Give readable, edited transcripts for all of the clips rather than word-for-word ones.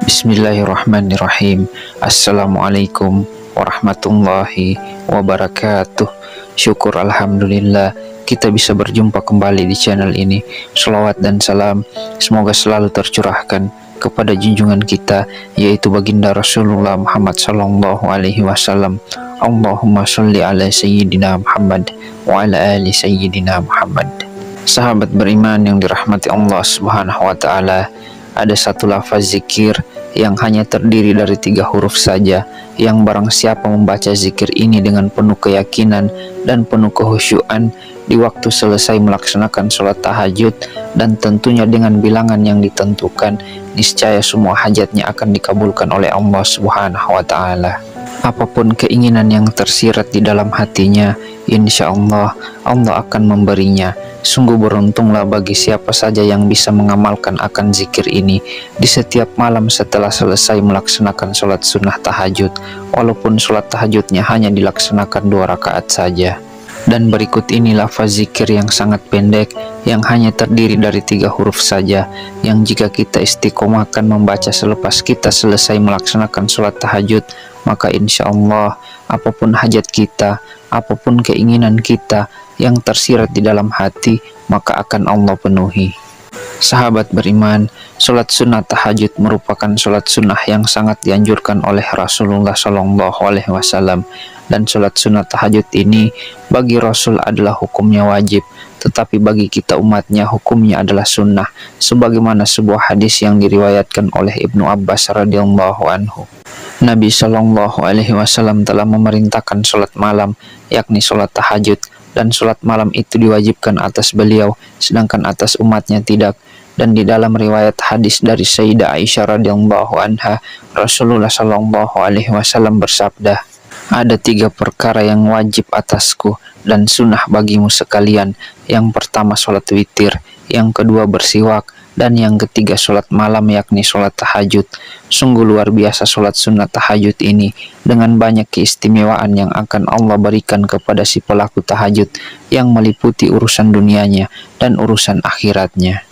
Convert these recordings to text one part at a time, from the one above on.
Bismillahirrahmanirrahim. Assalamualaikum warahmatullahi wabarakatuh. Syukur alhamdulillah kita bisa berjumpa kembali di channel ini. Shalawat dan salam semoga selalu tercurahkan kepada junjungan kita, yaitu baginda Rasulullah Muhammad sallallahu alaihi wasallam. Allahumma sholli ala sayyidina Muhammad wa ala ali sayyidina Muhammad. Sahabat beriman yang dirahmati Allah Subhanahu wa taala, ada satu lafaz zikir yang hanya terdiri dari 3 huruf saja, yang barang siapa membaca zikir ini dengan penuh keyakinan dan penuh kehusyuan di waktu selesai melaksanakan sholat tahajud, dan tentunya dengan bilangan yang ditentukan, niscaya semua hajatnya akan dikabulkan oleh Allah Subhanahu wa taala. Apapun keinginan yang tersirat di dalam hatinya, insya Allah Allah akan memberinya. Sungguh beruntunglah bagi siapa saja yang bisa mengamalkan akan zikir ini di setiap malam setelah selesai melaksanakan sholat sunnah tahajud, walaupun sholat tahajudnya hanya dilaksanakan 2 rakaat saja. Dan berikut ini lafaz zikir yang sangat pendek, yang hanya terdiri dari 3 huruf saja, yang jika kita istiqomahkan membaca selepas kita selesai melaksanakan sholat tahajud, maka insya Allah apapun hajat kita, apapun keinginan kita yang tersirat di dalam hati, maka akan Allah penuhi. Sahabat beriman, sholat sunnah tahajud merupakan sholat sunnah yang sangat dianjurkan oleh Rasulullah Shallallahu Alaihi Wasallam, dan sholat sunnah tahajud ini bagi Rasul adalah hukumnya wajib, tetapi bagi kita umatnya hukumnya adalah sunnah, sebagaimana sebuah hadis yang diriwayatkan oleh Ibnu Abbas radhiyallahu anhu. Nabi Shallallahu Alaihi Wasallam telah memerintahkan sholat malam, yakni sholat tahajud, dan sholat malam itu diwajibkan atas beliau, sedangkan atas umatnya tidak. Dan di dalam riwayat hadis dari Sayyidah Aisyah radhiyallahu anha, Rasulullah Shallallahu Alaihi Wasallam bersabda, ada 3 perkara yang wajib atasku dan sunnah bagimu sekalian. Yang pertama sholat witir, yang kedua bersiwak, dan yang ketiga sholat malam, yakni sholat tahajud. Sungguh luar biasa sholat sunnah tahajud ini, dengan banyak keistimewaan yang akan Allah berikan kepada si pelaku tahajud, yang meliputi urusan dunianya dan urusan akhiratnya.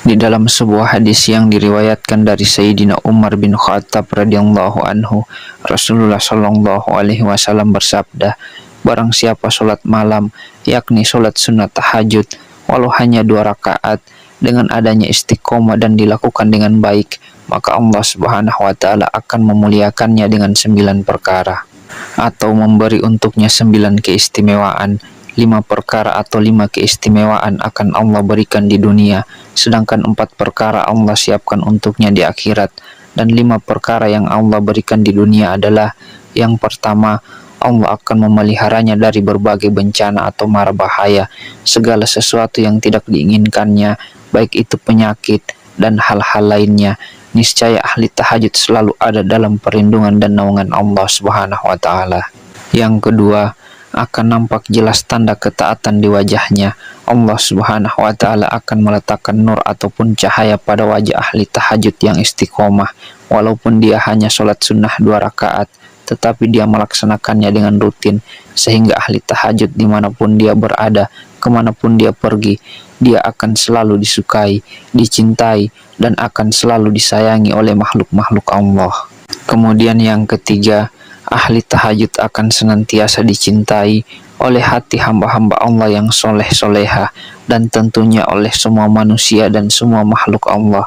Di dalam sebuah hadis yang diriwayatkan dari Sayyidina Umar bin Khattab radhiyallahu anhu, Rasulullah Shallallahu Alaihi Wasallam bersabda, barang siapa sholat malam, yakni sholat sunnah tahajud, walau hanya 2 rakaat, dengan adanya istiqomah dan dilakukan dengan baik, maka Allah Subhanahu wa taala akan memuliakannya dengan 9 perkara, atau memberi untuknya 9 keistimewaan. 5 perkara atau 5 keistimewaan akan Allah berikan di dunia, sedangkan 4 perkara Allah siapkan untuknya di akhirat. Dan 5 perkara yang Allah berikan di dunia adalah, yang pertama, Allah akan memeliharanya dari berbagai bencana atau mara bahaya, segala sesuatu yang tidak diinginkannya, baik itu penyakit dan hal-hal lainnya. Niscaya ahli tahajud selalu ada dalam perlindungan dan naungan Allah Subhanahu wa taala. Yang kedua, akan nampak jelas tanda ketaatan di wajahnya. Allah Subhanahu wa taala akan meletakkan nur ataupun cahaya pada wajah ahli tahajud yang istiqomah, walaupun dia hanya sholat sunnah 2 rakaat, tetapi dia melaksanakannya dengan rutin, sehingga ahli tahajud dimanapun dia berada, kemanapun dia pergi, dia akan selalu disukai, dicintai, dan akan selalu disayangi oleh makhluk-makhluk Allah. Kemudian yang ketiga, ahli tahajud akan senantiasa dicintai oleh hati hamba-hamba Allah yang soleh-soleha, dan tentunya oleh semua manusia dan semua makhluk Allah.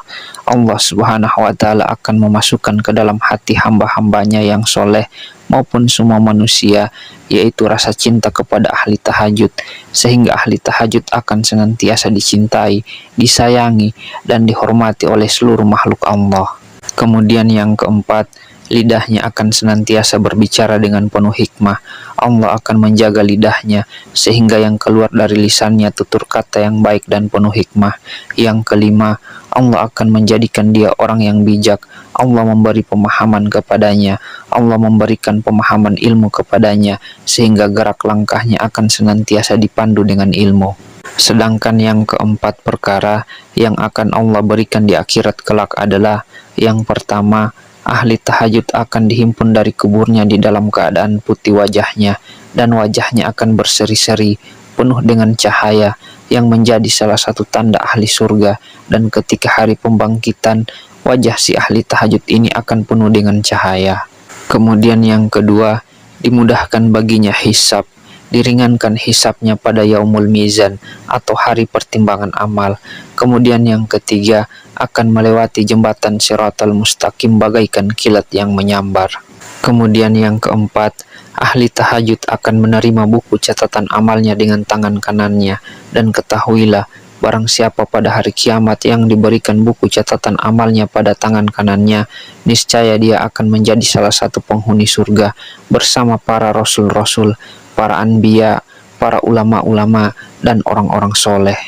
Allah Subhanahu wa taala akan memasukkan ke dalam hati hamba-hambanya yang soleh maupun semua manusia, yaitu rasa cinta kepada ahli tahajud, sehingga ahli tahajud akan senantiasa dicintai, disayangi, dan dihormati oleh seluruh makhluk Allah. Kemudian yang keempat, lidahnya akan senantiasa berbicara dengan penuh hikmah. Allah akan menjaga lidahnya, sehingga yang keluar dari lisannya tutur kata yang baik dan penuh hikmah. Yang kelima, Allah akan menjadikan dia orang yang bijak. Allah memberi pemahaman kepadanya, Allah memberikan pemahaman ilmu kepadanya, sehingga gerak langkahnya akan senantiasa dipandu dengan ilmu. Sedangkan yang keempat perkara yang akan Allah berikan di akhirat kelak adalah, yang pertama, ahli tahajud akan dihimpun dari kuburnya di dalam keadaan putih wajahnya, dan wajahnya akan berseri-seri, penuh dengan cahaya, yang menjadi salah satu tanda ahli surga, dan ketika hari pembangkitan, wajah si ahli tahajud ini akan penuh dengan cahaya. Kemudian yang kedua, dimudahkan baginya hisab, diringankan hisabnya pada yaumul mizan atau hari pertimbangan amal. Kemudian yang ketiga, akan melewati jembatan Shiratal Mustaqim bagaikan kilat yang menyambar. Kemudian yang keempat, ahli tahajud akan menerima buku catatan amalnya dengan tangan kanannya, dan ketahuilah, barang siapa pada hari kiamat yang diberikan buku catatan amalnya pada tangan kanannya, niscaya dia akan menjadi salah satu penghuni surga bersama para rasul-rasul, para anbiya, para ulama-ulama, dan orang-orang soleh.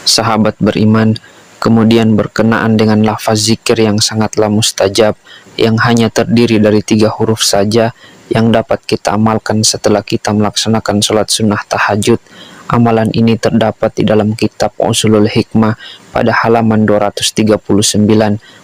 Sahabat beriman, kemudian berkenaan dengan lafaz zikir yang sangatlah mustajab, yang hanya terdiri dari 3 huruf saja, yang dapat kita amalkan setelah kita melaksanakan sholat sunnah tahajud. Amalan ini terdapat di dalam kitab Usulul Hikmah pada halaman 239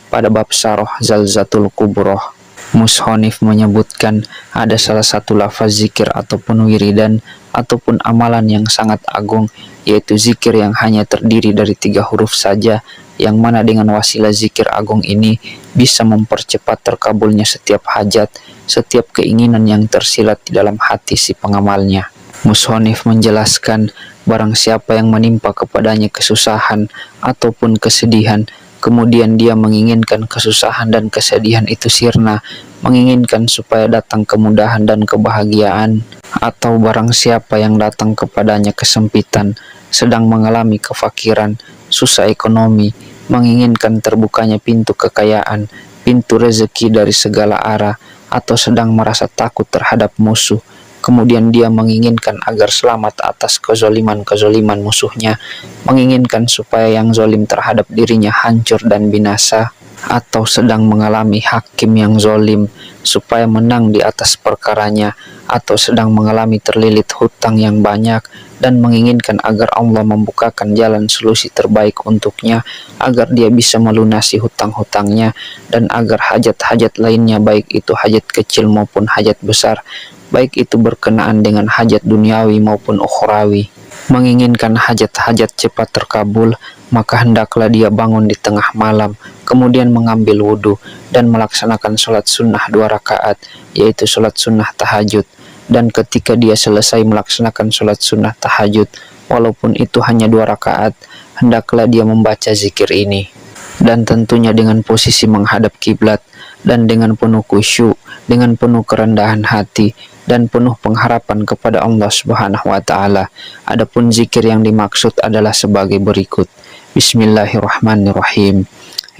pada bab Syarah Zalzatul Kubroh. Mushonif menyebutkan ada salah satu lafaz zikir ataupun wiridan ataupun amalan yang sangat agung, yaitu zikir yang hanya terdiri dari 3 huruf saja, yang mana dengan wasilah zikir agung ini bisa mempercepat terkabulnya setiap hajat, setiap keinginan yang tersilat di dalam hati si pengamalnya. Mushonif menjelaskan, barang siapa yang menimpa kepadanya kesusahan ataupun kesedihan, kemudian dia menginginkan kesusahan dan kesedihan itu sirna, menginginkan supaya datang kemudahan dan kebahagiaan, atau barang siapa yang datang kepadanya kesempitan, sedang mengalami kefakiran, susah ekonomi, menginginkan terbukanya pintu kekayaan, pintu rezeki dari segala arah, atau sedang merasa takut terhadap musuh, kemudian dia menginginkan agar selamat atas kezoliman-kezoliman musuhnya, menginginkan supaya yang zolim terhadap dirinya hancur dan binasa, atau sedang mengalami hakim yang zolim supaya menang di atas perkaranya, atau sedang mengalami terlilit hutang yang banyak dan menginginkan agar Allah membukakan jalan solusi terbaik untuknya agar dia bisa melunasi hutang-hutangnya, dan agar hajat-hajat lainnya, baik itu hajat kecil maupun hajat besar, baik itu berkenaan dengan hajat duniawi maupun ukhrawi, menginginkan hajat-hajat cepat terkabul, maka hendaklah dia bangun di tengah malam, kemudian mengambil wudhu dan melaksanakan sholat sunnah 2 rakaat, yaitu sholat sunnah tahajud. Dan ketika dia selesai melaksanakan sholat sunnah tahajud, walaupun itu hanya 2 rakaat, hendaklah dia membaca zikir ini. Dan tentunya dengan posisi menghadap kiblat, dan dengan penuh khusyuk, dengan penuh kerendahan hati, dan penuh pengharapan kepada Allah Subhanahu wa Ta'ala. Adapun zikir yang dimaksud adalah sebagai berikut: Bismillahirrahmanirrahim.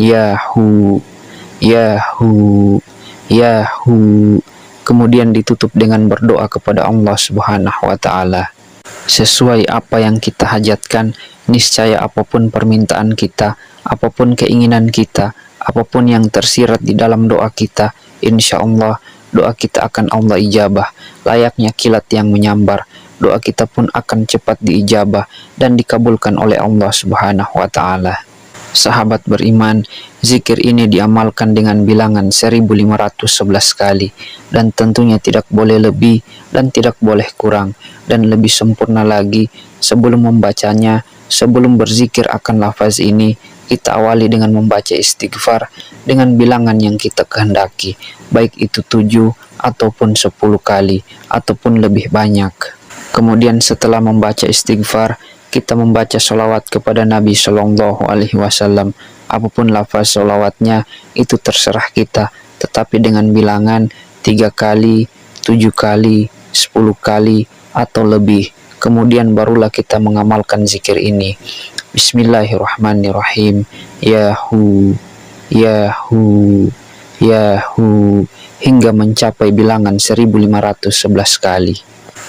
Yahu, Yahu, Yahu. Kemudian ditutup dengan berdoa kepada Allah Subhanahu wa Ta'ala. Sesuai apa yang kita hajatkan, niscaya apapun permintaan kita, apapun keinginan kita, apapun yang tersirat di dalam doa kita, insya Allah doa kita akan Allah ijabah, layaknya kilat yang menyambar. Doa kita pun akan cepat diijabah dan dikabulkan oleh Allah Subhanahu wa Ta'ala. Sahabat beriman, zikir ini diamalkan dengan bilangan 1511 kali, dan tentunya tidak boleh lebih dan tidak boleh kurang, dan lebih sempurna lagi sebelum membacanya. Sebelum berzikir akan lafaz ini, kita awali dengan membaca istighfar dengan bilangan yang kita kehendaki, baik itu 7 ataupun 10 kali ataupun lebih banyak. Kemudian setelah membaca istighfar, kita membaca sholawat kepada Nabi Shallallahu Alaihi Wasallam. Apapun lafaz sholawatnya itu terserah kita, tetapi dengan bilangan 3 kali, 7 kali, 10 kali atau lebih. Kemudian barulah kita mengamalkan zikir ini. Bismillahirrahmanirrahim. Yahu, Yahu, Yahu, hingga mencapai bilangan 1511 kali.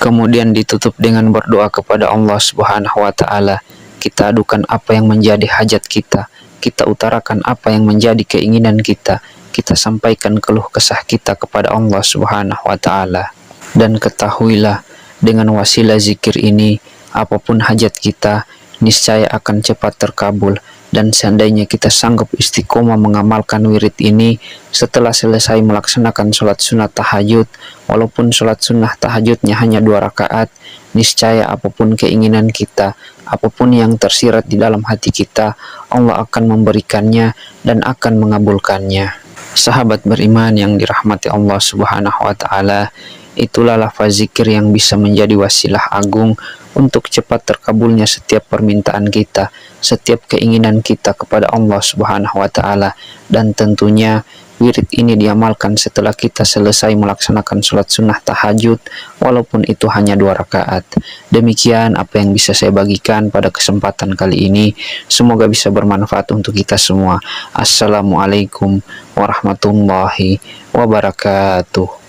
Kemudian ditutup dengan berdoa kepada Allah Subhanahu wa Ta'ala. Kita adukan apa yang menjadi hajat kita, kita utarakan apa yang menjadi keinginan kita, kita sampaikan keluh kesah kita kepada Allah Subhanahu wa Ta'ala. Dan ketahuilah, dengan wasilah zikir ini, apapun hajat kita niscaya akan cepat terkabul. Dan seandainya kita sanggup istiqomah mengamalkan wirid ini setelah selesai melaksanakan sholat sunnah tahajud, walaupun sholat sunnah tahajudnya hanya 2 rakaat, niscaya apapun keinginan kita, Apapun yang tersirat di dalam hati kita, Allah akan memberikannya dan akan mengabulkannya. Sahabat beriman yang dirahmati Allah Subhanahu wa taala, itulah lafaz zikir yang bisa menjadi wasilah agung untuk cepat terkabulnya setiap permintaan kita, setiap keinginan kita kepada Allah Subhanahu wa taala. Dan tentunya wirid ini diamalkan setelah kita selesai melaksanakan sholat sunnah tahajud, walaupun itu hanya 2 rakaat. Demikian apa yang bisa saya bagikan pada kesempatan kali ini. Semoga bisa bermanfaat untuk kita semua. Assalamualaikum warahmatullahi wabarakatuh.